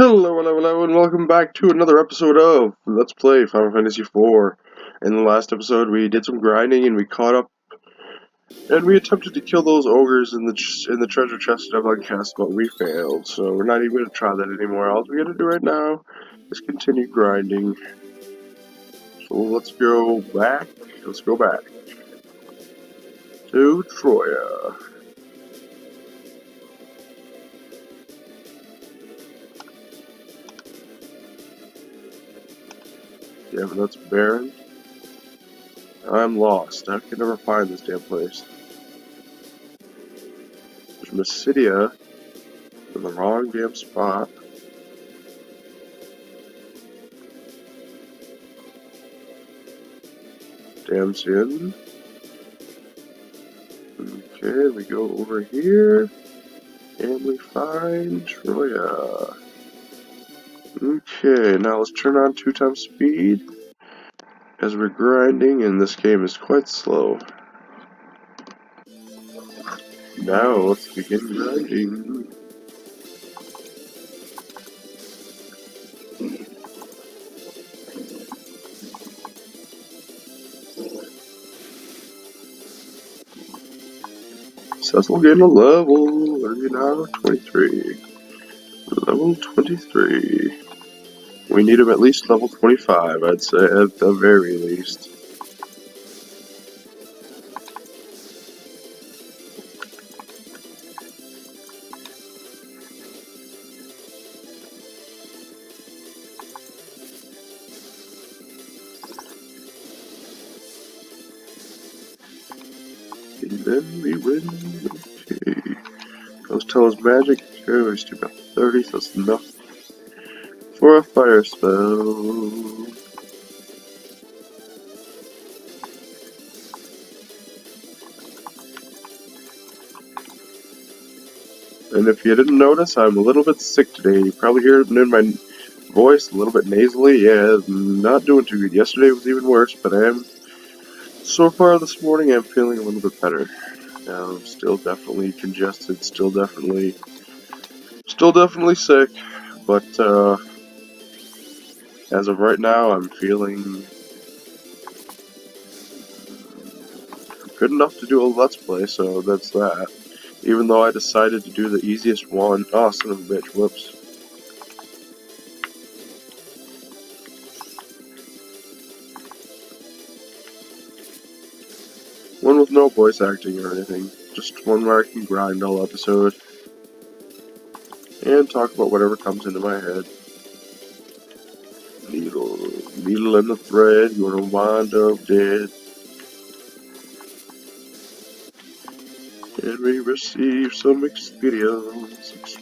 Hello, and welcome back to another episode of Let's Play Final Fantasy IV. In the last episode, we did some grinding and we caught up, and we attempted to kill those ogres in the treasure chest at Evelyn Castle, but we failed. So we're not even going to try that anymore. All we're going to do right now is continue grinding. So let's go back. Let's go back to Troya. Yeah, but that's barren. I'm lost. I can never find this damn place. There's Mysidia in the wrong damn spot. Damson. Okay, we go over here, and we find Troya. Okay, now let's turn on 2x speed, as we're grinding, and this game is quite slow. Now, let's begin grinding. Cecil gained a level. What are you now? 23. Level 23. We need him at least level 25, I'd say, at the very least. And then we win. Okay. Ghost Tell is magic. Oh, we still got 30, so that's enough for a fire spell. And if you didn't notice, I'm a little bit sick today. You probably hear it in my voice, a little bit nasally. Yeah, not doing too good. Yesterday was even worse, but so far this morning, I'm feeling a little bit better. I'm still definitely congested, still definitely sick, but as of right now, I'm feeling good enough to do a Let's Play, so that's that. Even though I decided to do the easiest one. Oh, son of a bitch, whoops. One with no voice acting or anything. Just one where I can grind all episode. And talk about whatever comes into my head. Needle in the thread, you're gonna wind up dead. And we receive some experience. Let's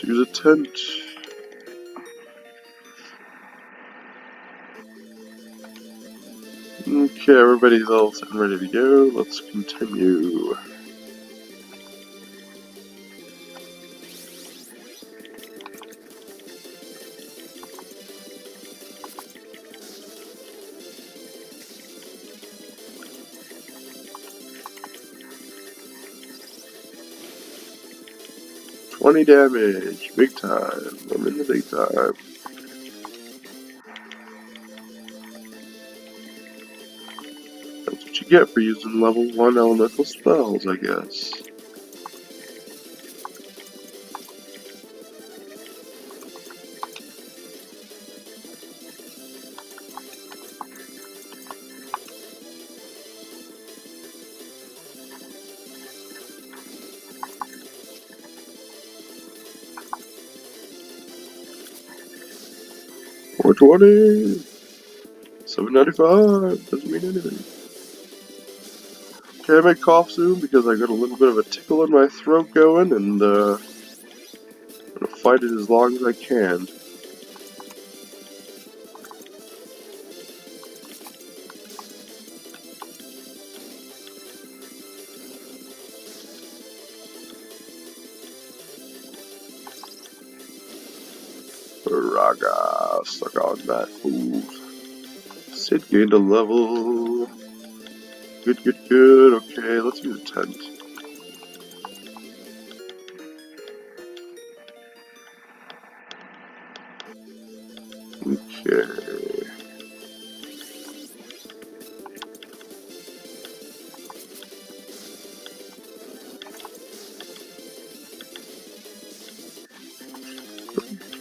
use a tent. Okay, everybody's all set and ready to go. Let's continue. $20 damage, big time. I'm in the big time. That's what you get for using level 1 elemental spells, I guess. $420, $7.95, doesn't mean anything. Okay, I may cough soon because I got a little bit of a tickle in my throat going, and I'm gonna fight it as long as I can. Raga, suck on that fool. Sid gained a level. Good. Okay, let's use a tent. Okay.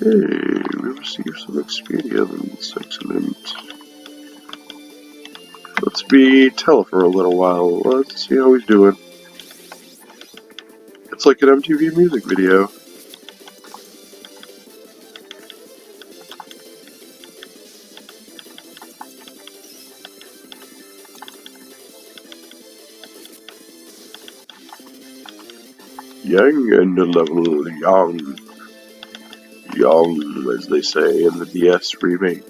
Okay, we received some experience. Excellent. Let's be Tell for a little while. Let's see how he's doing. It's like an MTV music video. Young and level young. Young, as they say in the DS remake.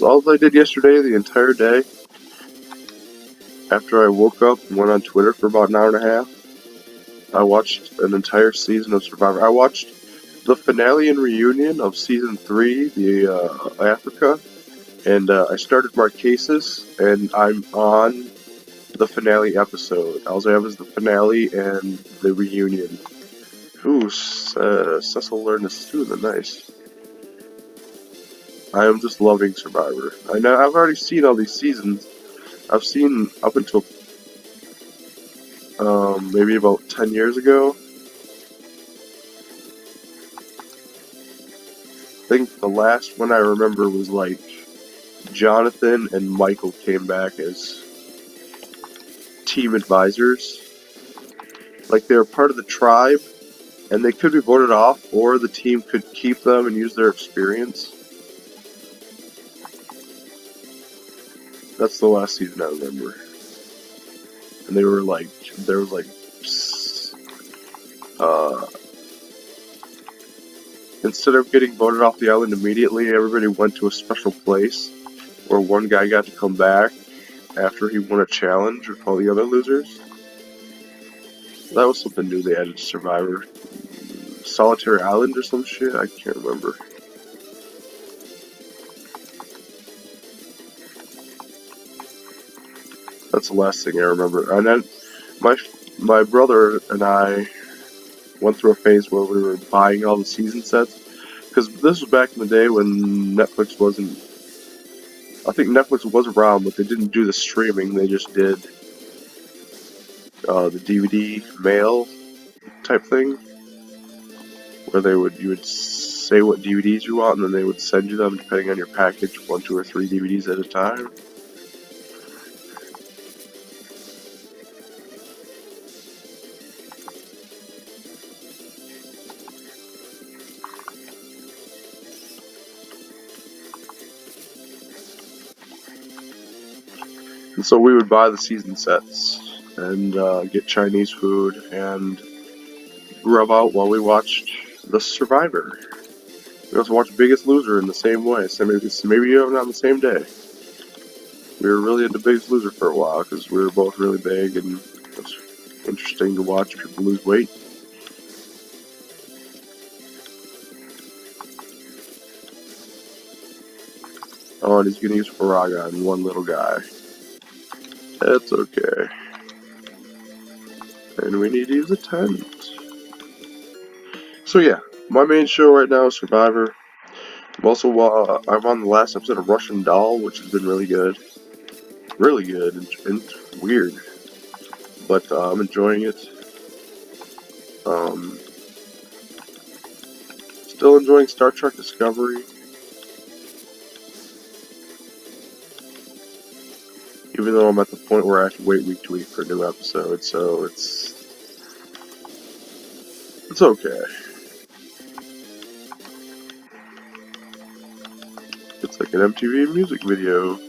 All I did yesterday, the entire day, after I woke up and went on Twitter for about an hour and a half, I watched an entire season of Survivor. I watched the finale and reunion of season 3, the Africa, and I started Marquesas, and I'm on the finale episode. All I have is the finale and the reunion. Ooh, Cecil learned this too. Nice. I am just loving Survivor. I know I've already seen all these seasons. I've seen up until maybe about 10 years ago. I think the last one I remember was like Jonathan and Michael came back as team advisors. Like they were part of the tribe, and they could be voted off, or the team could keep them and use their experience. That's the last season I remember. And they were like, there was like, instead of getting voted off the island immediately, everybody went to a special place where one guy got to come back after he won a challenge with all the other losers. That was something new they added to Survivor. Solitary Island or some shit? I can't remember. That's the last thing I remember. And then my brother and I went through a phase where we were buying all the season sets. Because this was back in the day when Netflix wasn't... I think Netflix was around, but they didn't do the streaming. They just did the DVD mail type thing, where you would say what DVDs you want, and then they would send you them depending on your package, 1, 2, or 3 DVDs at a time. And so we would buy the season sets and get Chinese food and rub out while we watched The Survivor. We also watched Biggest Loser in the same way, so maybe even on the same day. We were really into Biggest Loser for a while because we were both really big, and it was interesting to watch people lose weight. Oh, and he's gonna use Faraga on one little guy. That's okay. And we need to use a tent. So yeah, my main show right now is Survivor. I'm also I'm on the last episode of Russian Doll, which has been really good. Really good and weird. But I'm enjoying it. Still enjoying Star Trek Discovery. Even though I'm at the point where I have to wait week to week for a new episode, so it's okay. It's like an MTV music video.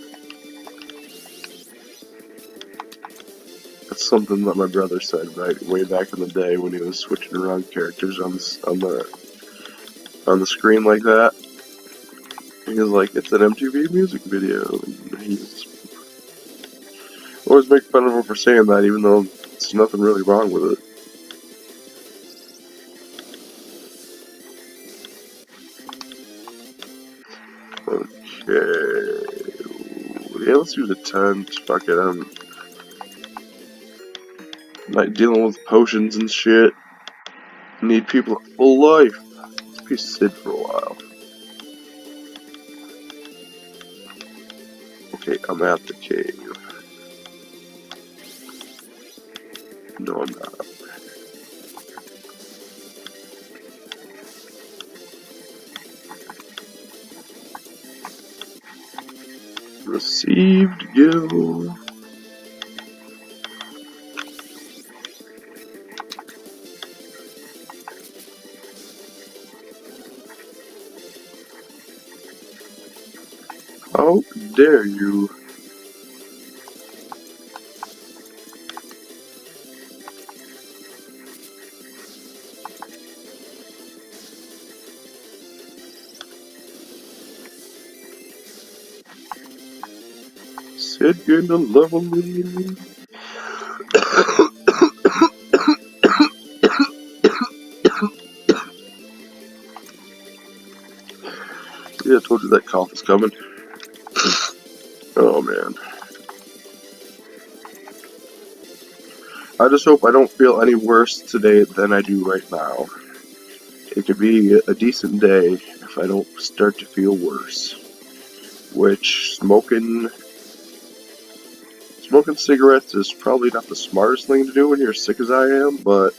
That's something that my brother said right way back in the day when he was switching around characters on the screen like that. He was like, "It's an MTV music video." And he's always make fun of him for saying that, even though there's nothing really wrong with it. Okay. Yeah, let's use a tent. Fuck it, I'm like dealing with potions and shit. Need people a full life. Let's be Sid for a while. Okay, I'm at the cave. No, I'm not. Received guild. How dare you? Sid gonna level me. Yeah, I told you that cough is coming. Oh man. I just hope I don't feel any worse today than I do right now. It could be a decent day if I don't start to feel worse. Which, smoking cigarettes is probably not the smartest thing to do when you're as sick as I am, but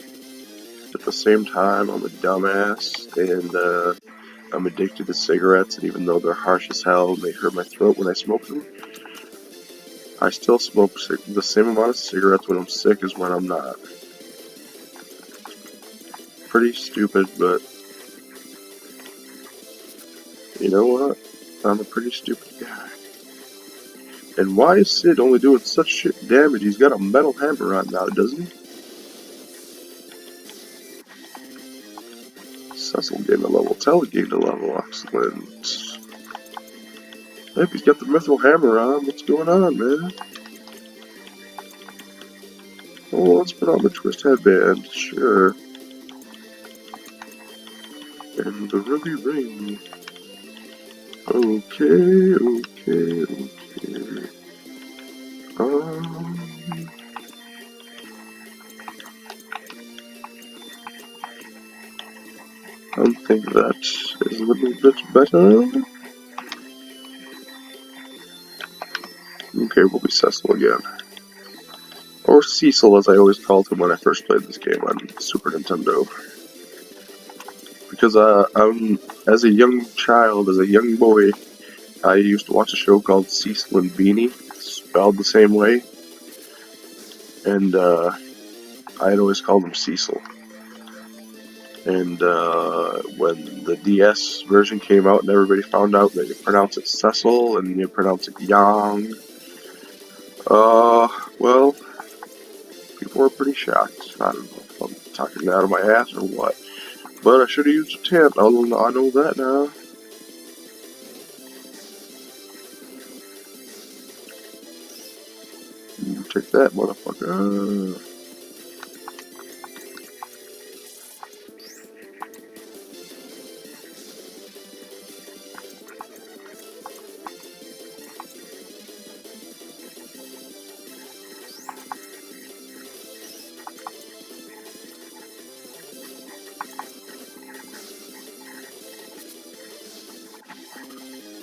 at the same time, I'm a dumbass, and I'm addicted to cigarettes, and even though they're harsh as hell and they hurt my throat when I smoke them, I still smoke the same amount of cigarettes when I'm sick as when I'm not. Pretty stupid, but you know what? I'm a pretty stupid guy. And why is Sid only doing such shit damage? He's got a metal hammer on now, doesn't he? Cecil gained a level. Tell gained a level. Excellent. Yep, he's got the mithril hammer on. What's going on, man? Oh, let's put on the twist headband. Sure. And the ruby ring. Okay, okay, okay. I think that is a little bit better. Okay, we'll be Cecil again. Or Cecil, as I always called him when I first played this game on Super Nintendo. Because as a young child, as a young boy, I used to watch a show called Cecil and Beanie, spelled the same way, and I had always called him Cecil. And when the DS version came out and everybody found out that you pronounce it Cecil and you pronounce it Yang, well, people were pretty shocked. I don't know if I'm talking out of my ass or what. But I should have used a tent, although I know that now. You take that, motherfucker.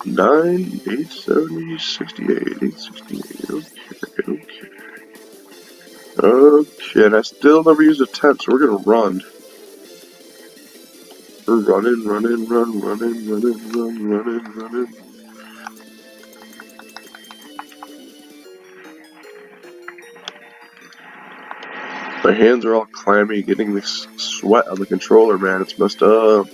9, 870, 68, 868, okay. Okay, and I still never used a tent, so we're gonna run. We're running. My hands are all clammy, getting this sweat on the controller, man, it's messed up.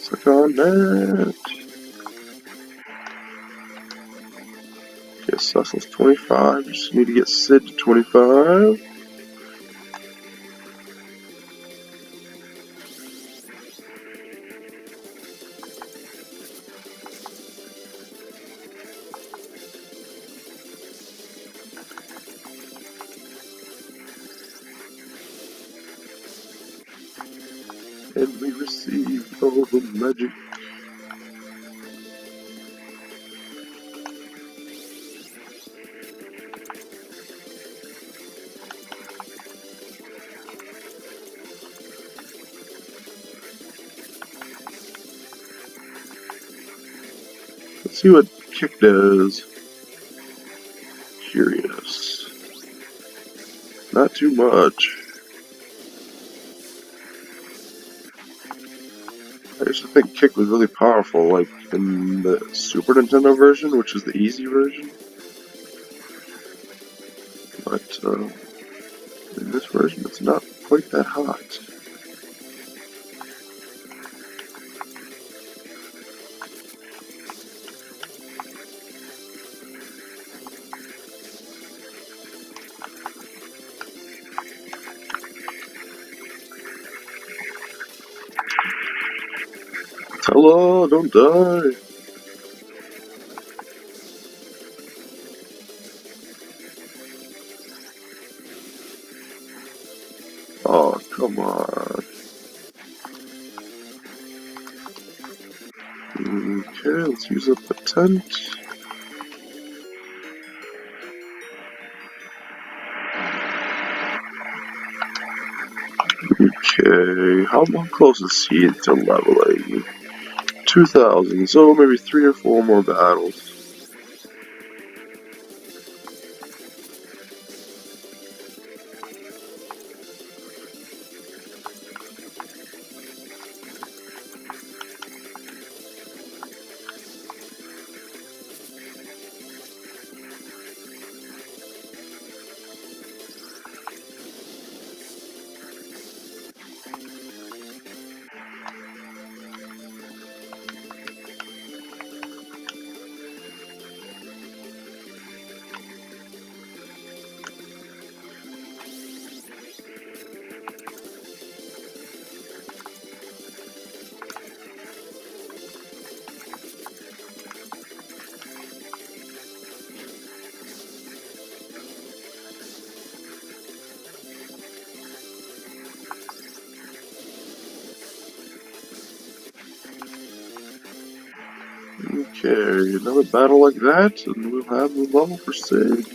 Click on that. Okay, Cecil's 25. Just need to get Sid to 25. And we receive all the magic. Let's see what kick does. Curious. Not too much. I used to think kick was really powerful, like in the Super Nintendo version, which is the easy version. But in this version, it's not quite that hot. Hello, don't die. Oh, come on. Okay, let's use up the tent. Okay, how close is he to leveling? 2,000, so maybe 3 or 4 more battles. Okay, another battle like that, and we'll have the level for Sig.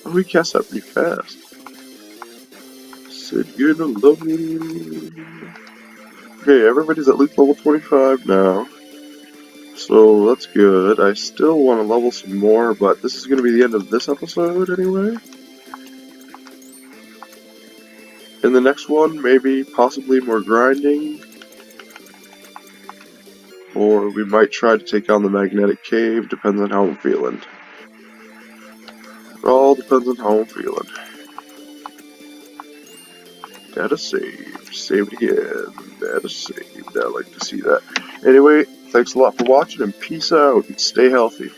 Oh, we cast that pretty fast. Sid, you're gonna love me. Okay, everybody's at least level 25 now. So that's good. I still want to level some more, but this is going to be the end of this episode anyway. In the next one, maybe possibly more grinding. Or we might try to take on the magnetic cave, depends on how I'm feeling. It all depends on how I'm feeling. Data saved. Saved again. Data saved. I like to see that. Anyway, thanks a lot for watching and peace out and stay healthy.